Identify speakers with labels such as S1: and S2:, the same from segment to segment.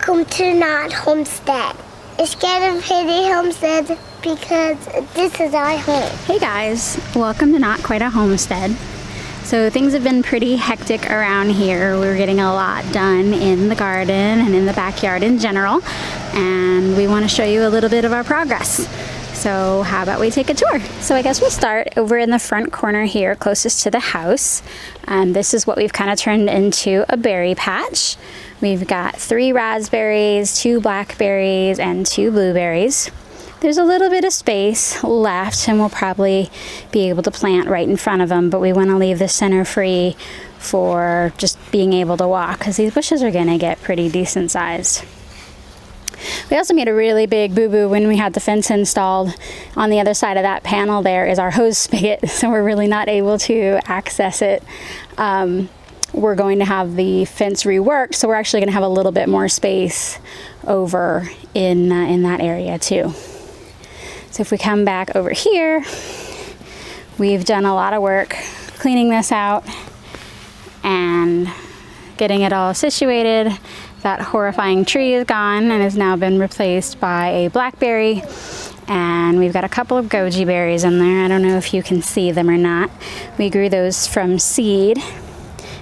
S1: Welcome to Not Homestead. It's getting pretty homestead because this is our home.
S2: Hey guys, welcome to Not Quite a Homestead. So things have been pretty hectic around here. We're getting a lot done in the garden and in the backyard in general, and we want to show you a little bit of our progress. So how about we take a tour? So I guess we'll start over in the front corner here, closest to the house. This is what we've kind of turned into a berry patch. We've got 3 raspberries, 2 blackberries, and 2 blueberries. There's a little bit of space left, and we'll probably be able to plant right in front of them, but we want to leave the center free for just being able to walk, because these bushes are going to get pretty decent sized. We also made a really big boo-boo when we had the fence installed. On the other side of that panel there is our hose spigot, so we're really not able to access it. We're going to have the fence reworked, so we're actually going to have a little bit more space over in that area too. So if we come back over here, we've done a lot of work cleaning this out and getting it all situated. That horrifying tree is gone and has now been replaced by a blackberry, and we've got a couple of goji berries in there. I don't know if you can see them or not. We grew those from seed,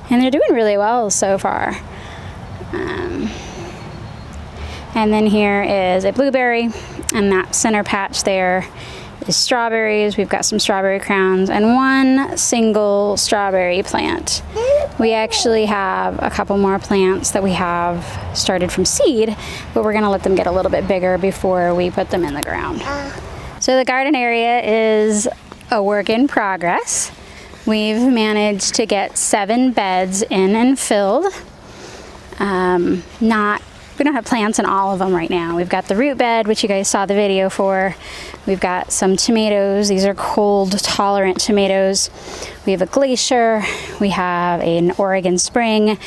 S2: and they're doing really well so far. And then here is a blueberry, and that center patch there is strawberries. We've got some strawberry crowns and 1 single strawberry plant. We actually have a couple more plants that we have started from seed, but we're gonna let them get a little bit bigger before we put them in the ground. So the garden area is a work in progress. We've managed to get 7 beds in and filled. We don't have plants in all of them right now. We've got the root bed, which you guys saw the video for. We've got some tomatoes. These are cold tolerant tomatoes. We have a glacier. We have an Oregon spring.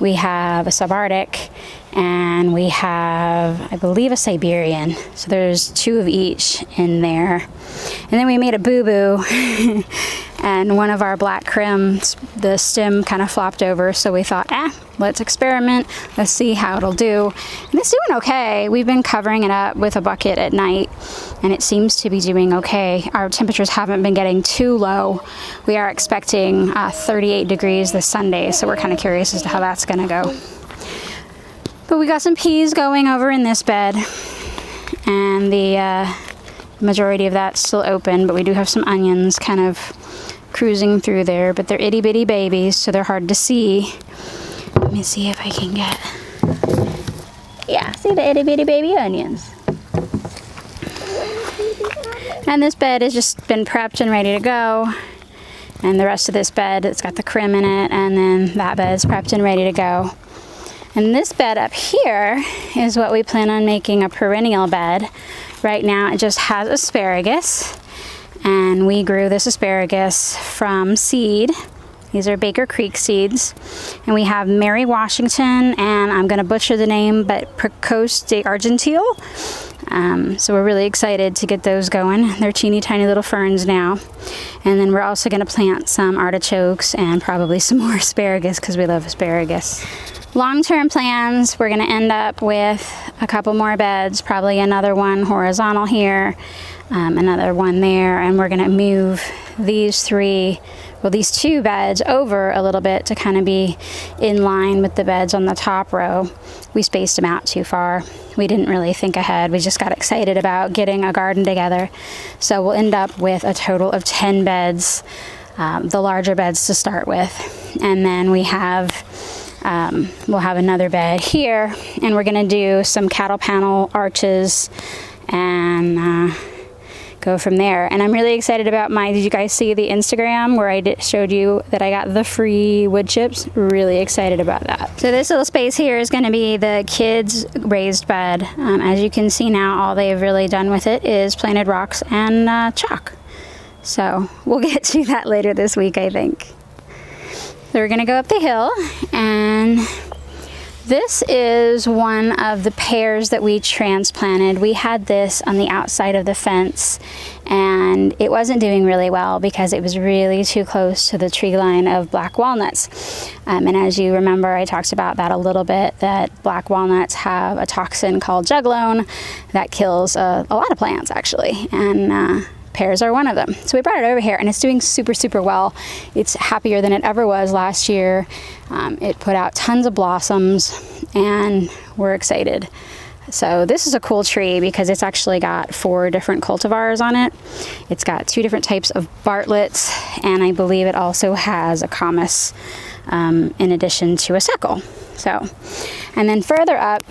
S2: We have a subarctic, and we have, I believe, a Siberian. So there's 2 of each in there. And then we made a boo-boo and one of our black crims, the stem kind of flopped over, so we thought, let's experiment, let's see how it'll do. And it's doing okay. We've been covering it up with a bucket at night, and it seems to be doing okay. Our temperatures haven't been getting too low. We are expecting 38 degrees this Sunday, so we're kind of curious as to how that's gonna go. But we got some peas going over in this bed, and the majority of that's still open, but we do have some onions kind of cruising through there, but they're itty bitty babies, so they're hard to see. Let me see if I can get, see the itty bitty baby onions. And this bed has just been prepped and ready to go, and the rest of this bed, it's got the crim in it, and then that bed is prepped and ready to go. And this bed up here is what we plan on making a perennial bed. Right now it just has asparagus, and we grew this asparagus from seed. These are Baker Creek seeds, and we have Mary Washington, and I'm going to butcher the name, but Precos de Argentile. So we're really excited to get those going. They're teeny tiny little ferns now. And then we're also going to plant some artichokes and probably some more asparagus because we love asparagus. Long-term plans, we're going to end up with a couple more beds, probably another one horizontal here, another one there, and we're going to move these 2 beds over a little bit to kind of be in line with the beds on the top row. We spaced them out too far. We didn't really think ahead. We just got excited about getting a garden together. So we'll end up with a total of 10 beds, the larger beds to start with. And then we'll have another bed here, and we're gonna do some cattle panel arches and go from there. And I'm really excited about did you guys see the Instagram where I showed you that I got the free wood chips? Really excited about that. So this little space here is going to be the kids' raised bed. As you can see now, all they've really done with it is planted rocks and chalk. So we'll get to that later this week, I think. So we're going to go up the hill, and This is one of the pears that we transplanted. We had this on the outside of the fence and it wasn't doing really well because it was really too close to the tree line of black walnuts. And as you remember, I talked about that a little bit, that black walnuts have a toxin called juglone that kills a lot of plants actually. And pears are one of them. So we brought it over here and it's doing super, super well. It's happier than it ever was last year. It put out tons of blossoms and we're excited. So this is a cool tree because it's actually got 4 different cultivars on it. It's got 2 different types of Bartlett's and I believe it also has a Comus in addition to a Seckel. So, and then further up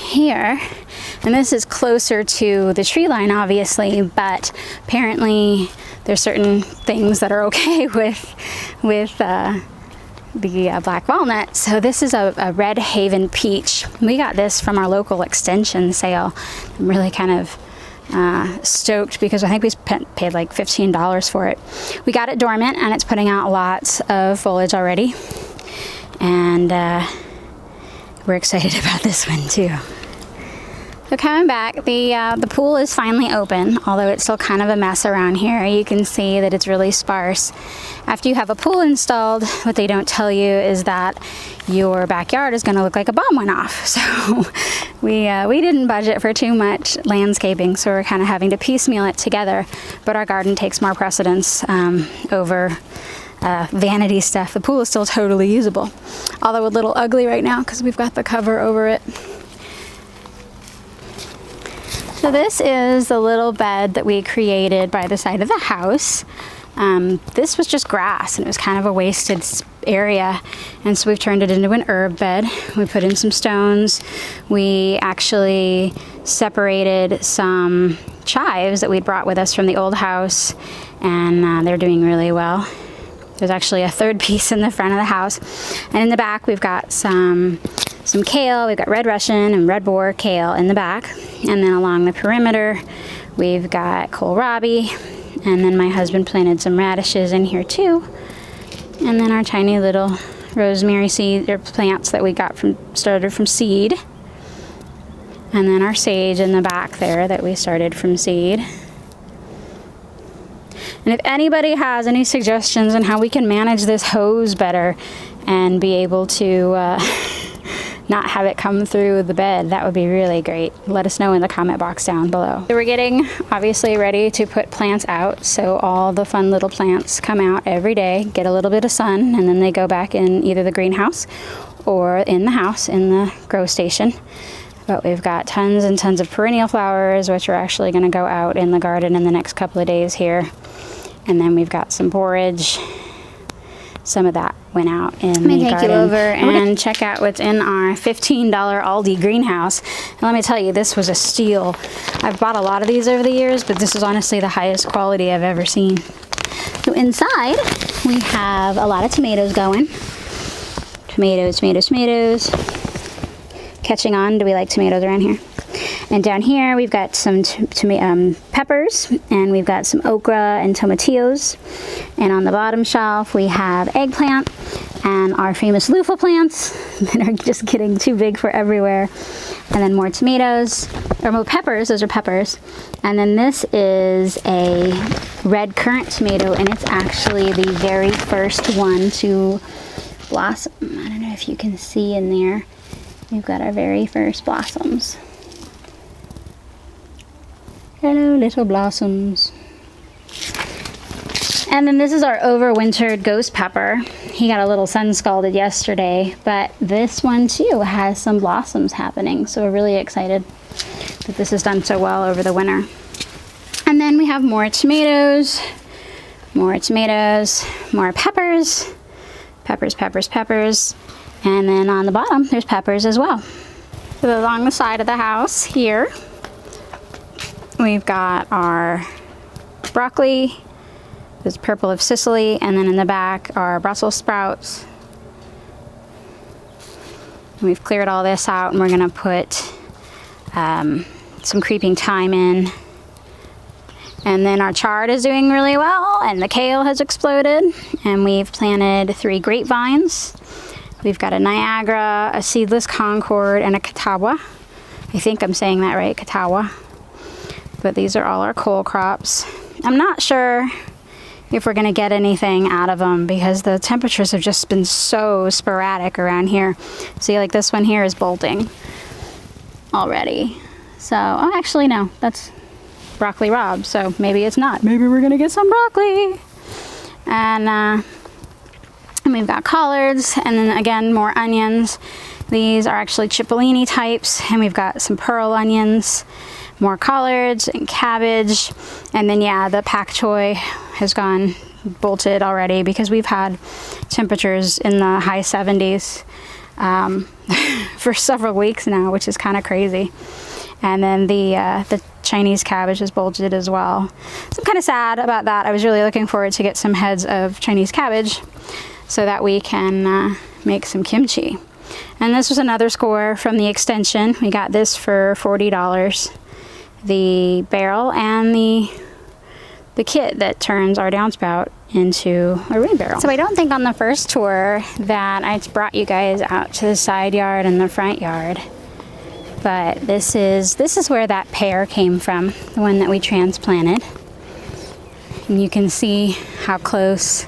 S2: here, and this is closer to the tree line obviously, but apparently there's certain things that are okay with the black walnut. So this is a Red Haven peach. We got this from our local extension sale. I'm really kind of stoked because I think we paid like $15 for it. We got it dormant and it's putting out lots of foliage already. And we're excited about this one too. So coming back, the pool is finally open, although it's still kind of a mess around here. You can see that it's really sparse. After you have a pool installed, what they don't tell you is that your backyard is going to look like a bomb went off. So we didn't budget for too much landscaping, so we're kind of having to piecemeal it together. But our garden takes more precedence over vanity stuff. The pool is still totally usable, although a little ugly right now because we've got the cover over it. So this is the little bed that we created by the side of the house. This was just grass and it was kind of a wasted area, and so we've turned it into an herb bed. We put in some stones. We actually separated some chives that we'd brought with us from the old house, and they're doing really well. There's actually a 3rd piece in the front of the house, and in the back we've got some kale. We've got red Russian and red boar kale in the back, and then along the perimeter we've got kohlrabi, and then my husband planted some radishes in here too, and then our tiny little rosemary seed or plants that we got started from seed, and then our sage in the back there that we started from seed. And if anybody has any suggestions on how we can manage this hose better and be able to not have it come through the bed, that would be really great. Let us know in the comment box down below. So we're getting obviously ready to put plants out, so all the fun little plants come out every day, get a little bit of sun, and then they go back in either the greenhouse or in the house in the grow station. But we've got tons and tons of perennial flowers, which are actually going to go out in the garden in the next couple of days here. And then we've got some borage. Some of that went out in the garden. Let me take you over and check out what's in our $15 Aldi Greenhouse. And let me tell you, this was a steal. I've bought a lot of these over the years, but this is honestly the highest quality I've ever seen. So inside, we have a lot of tomatoes going. Tomatoes, tomatoes, tomatoes. Catching on, do we like tomatoes around here? And down here we've got some peppers, and we've got some okra and tomatillos. And on the bottom shelf we have eggplant and our famous loofah plants that are just getting too big for everywhere. And then more tomatoes, or more peppers, those are peppers. And then this is a red currant tomato, and it's actually the very first one to blossom. I don't know if you can see in there. We've got our very first blossoms. Hello, little blossoms. And then this is our overwintered ghost pepper. He got a little sun scalded yesterday, but this one too has some blossoms happening. So we're really excited that this has done so well over the winter. And then we have more tomatoes, more peppers, peppers, peppers, peppers. And then on the bottom, there's peppers as well. So along the side of the house here, we've got our broccoli, this purple of Sicily, and then in the back are Brussels sprouts. And we've cleared all this out, and we're gonna put some creeping thyme in. And then our chard is doing really well, and the kale has exploded. And we've planted 3 grapevines. We've got a Niagara, a seedless Concord, and a Catawba. I think I'm saying that right, Catawba. But these are all our cole crops. I'm not sure if we're gonna get anything out of them because the temperatures have just been so sporadic around here. See, like this one here is bolting already. So, oh, actually no, that's broccoli rabe, so maybe it's not. Maybe we're gonna get some broccoli. And we've got collards, and then again, more onions. These are actually cipollini types, and we've got some pearl onions, more collards and cabbage. And then yeah, the pak choi has gone bolted already because we've had temperatures in the high 70s for several weeks now, which is kind of crazy. And then the Chinese cabbage is bolted as well. So I'm kind of sad about that. I was really looking forward to get some heads of Chinese cabbage so that we can make some kimchi. And this was another score from the extension. We got this for $40. The barrel and the kit that turns our downspout into a rain barrel. So I don't think on the first tour that I brought you guys out to the side yard and the front yard. But this is where that pear came from, the one that we transplanted. And you can see how close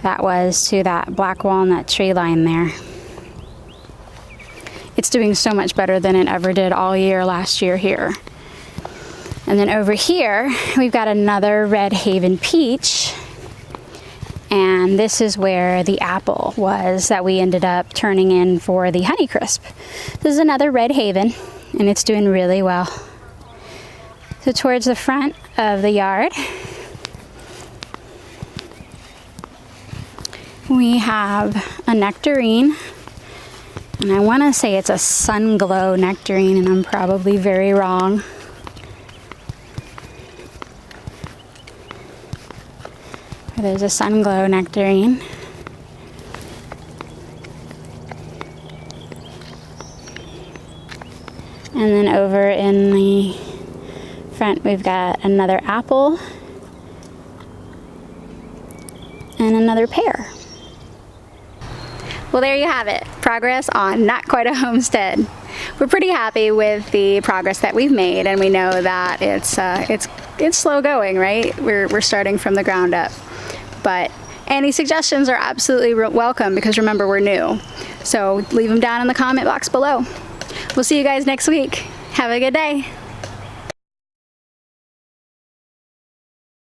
S2: that was to that black walnut tree line there. It's doing so much better than it ever did all year last year here. And then over here, we've got another Red Haven peach. And this is where the apple was that we ended up turning in for the Honeycrisp. This is another Red Haven, and it's doing really well. So towards the front of the yard, we have a nectarine. And I want to say it's a Sunglow nectarine, and I'm probably very wrong. There's a Sunglow nectarine. And then over in the front, we've got another apple and another pear. Well, there you have it. Progress on Not Quite a Homestead. We're pretty happy with the progress that we've made, and we know that it's slow going, right? We're starting from the ground up. But any suggestions are absolutely welcome because remember, we're new. So leave them down in the comment box below. We'll see you guys next week. Have a good day.